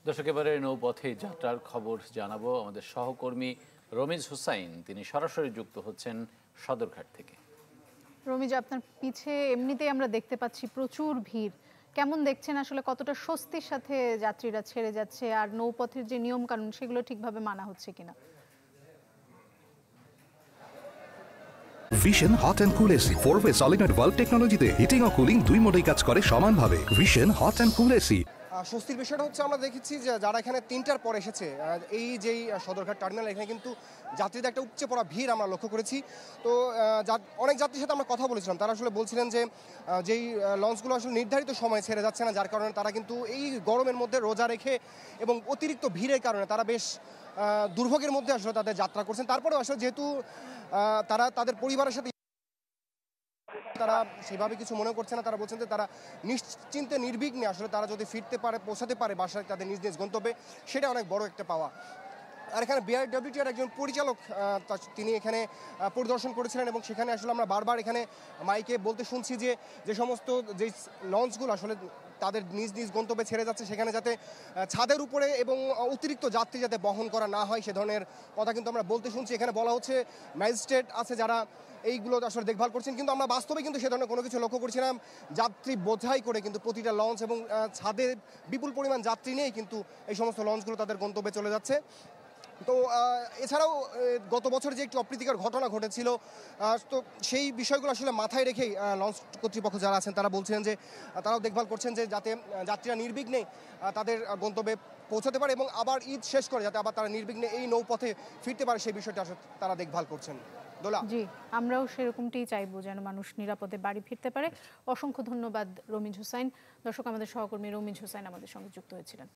দর্শক, এবারে নৌপথে যাত্রার খবর জানাবো আমাদের সহকর্মী রমিজ হুসাইন। তিনি সরাসরি যুক্ত হচ্ছেন সদরঘাট থেকে। রমিজ, আপনার পিছে এমনিতেই আমরা দেখতে পাচ্ছি প্রচুর ভিড়। কেমন দেখছেন আসলে, কতটা স্বস্তির সাথে যাত্রীরা ছেড়ে যাচ্ছে, আর নৌপথের যে নিয়ম কানুন সেগুলো ঠিকভাবে মানা হচ্ছে কিনা? Vision hot and cool AC 4-ওয়ে সলিনয়েড ভালভ টেকনোলজিতে হিটিং ও কুলিং দুই মোডেই কাজ করে সমানভাবে। Vision hot and cool AC. স্বস্তির বিষয়টা হচ্ছে, আমরা দেখেছি যে যারা এখানে 3টার পর এসেছে, এই যেই সদরঘাট টার্মিনাল, এখানে কিন্তু যাত্রীদের একটা উপচে পড়া ভিড় আমরা লক্ষ্য করেছি। তো অনেক যাত্রীর সাথে আমরা কথা বলেছিলাম, তারা আসলে বলছিলেন যে যেই লঞ্চগুলো আসলে নির্ধারিত সময় ছেড়ে যাচ্ছে না, যার কারণে তারা কিন্তু এই গরমের মধ্যে রোজা রেখে এবং অতিরিক্ত ভিড়ের কারণে তারা বেশ দুর্ভোগের মধ্যে আসলে তাদের যাত্রা করছেন। তারপরেও আসলে যেহেতু তারা তাদের পরিবারের সাথে তারা সেভাবে কিছু মনে করছে না, তারা বলছেন যে তারা নিশ্চিন্তে নির্বিঘ্নে আসলে তারা যদি ফিরতে পারে, পৌঁছাতে পারে বাসায় তাদের নিজ নিজ গন্তব্যে, সেটা অনেক বড় একটা পাওয়া। আর এখানে বিআরডব্লিউটিআর একজন পরিচালক তিনি এখানে পরিদর্শন করেছিলেন এবং সেখানে আসলে আমরা বারবার এখানে মাইকে বলতে শুনছি যে যে সমস্ত যে লঞ্চগুলো আসলে তাদের নিজ নিজ গন্তব্যে ছেড়ে যাচ্ছে, সেখানে যাতে ছাদের উপরে এবং অতিরিক্ত যাত্রী যাতে বহন করা না হয় সে ধরনের কথা কিন্তু আমরা বলতে শুনছি। এখানে বলা হচ্ছে ম্যাজিস্ট্রেট আছে যারা এইগুলো আসলে দেখভাল করছেন, কিন্তু আমরা বাস্তবে কিন্তু সে ধরনের কোনো কিছু লক্ষ্য করছিলাম। যাত্রী বোঝাই করে কিন্তু প্রতিটা লঞ্চ এবং ছাদে বিপুল পরিমাণ যাত্রী নিয়েই কিন্তু এই সমস্ত লঞ্চগুলো তাদের গন্তব্যে চলে যাচ্ছে। তো এছাড়াও গত বছর যে একটি অপ্রীতিকর ঘটনা ঘটেছিল, তো সেই বিষয়গুলো আসলে মাথায় রেখেই লঞ্চ কর্তৃপক্ষ যারা আছেন তারা বলছিলেন যে তারাও দেখভাল করছেন যে যাতে যাত্রীরা নির্বিঘ্নে তাদের গন্তব্যে পৌঁছাতে পারে এবং আবার ঈদ শেষ করে যাতে আবার তারা নির্বিঘ্নে এই নৌপথে ফিরতে পারে, সেই বিষয়টা আসলে তারা দেখভাল করছেন। দোলা, জি, আমরাও সেরকমটাই চাইবো, যেন মানুষ নিরাপদে বাড়ি ফিরতে পারে। অসংখ্য ধন্যবাদ রমিজ হুসাইন। দর্শক, আমাদের সহকর্মী রমিজ হুসাইন আমাদের সঙ্গে যুক্ত হয়েছিলেন।